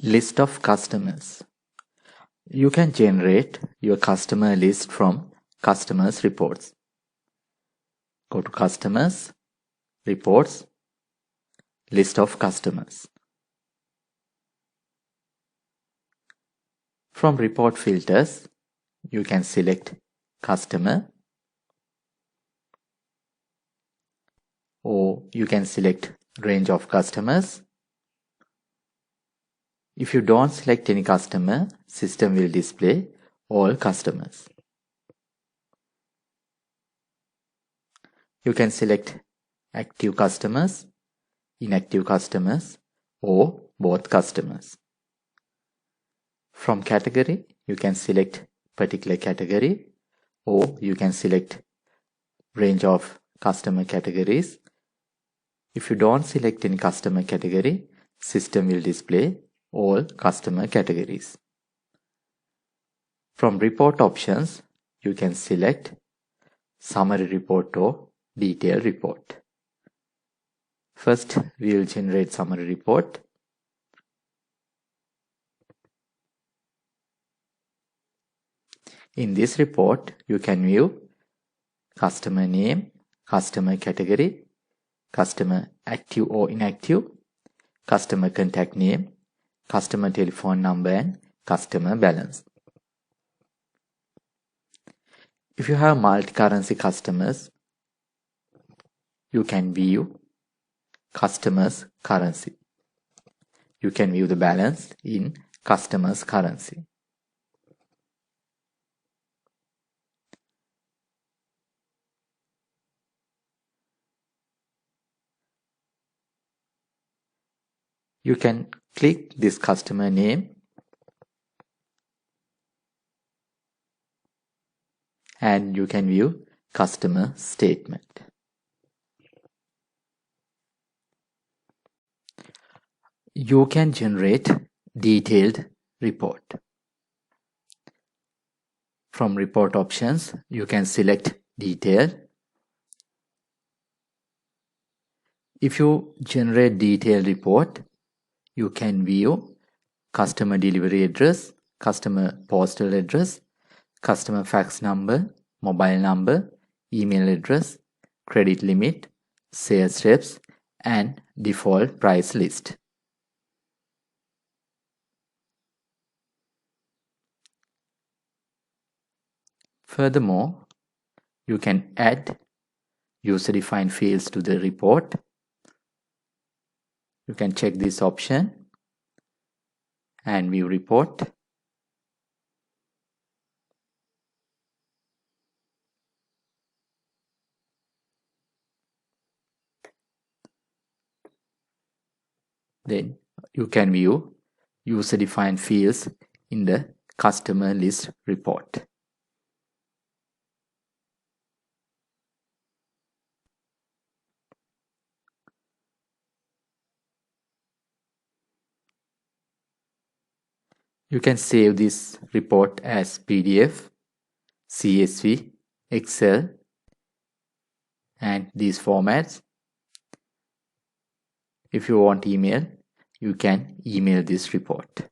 List of customers. You can generate your customer list from customers reports. Go to customers, reports, list of customers. From report filters, you can select customer, or you can select range of customers. If you don't select any customer, system will display all customers. You can select active customers, inactive customers, or both customers. From category, you can select particular category, or you can select range of customer categories. If you don't select any customer category, system will display all customer categories. From report options, you can select summary report or detailed report. First, we will generate summary report. In this report, you can view customer name, customer category, customer active or inactive, customer contact name, customer telephone number, and customer balance. If you have multi-currency customers, you can view customers' currency. You can view the balance in customers' currency. You can click this customer name and you can view customer statement. You can generate detailed report. From report options, you can select detail. If you generate detailed report, you can view customer delivery address, customer postal address, customer fax number, mobile number, email address, credit limit, sales reps, and default price list. Furthermore, you can add user-defined fields to the report. You can check this option and view report. Then you can view user-defined fields in the customer list report. You can save this report as PDF, CSV, Excel, and these formats. If you want email, you can email this report.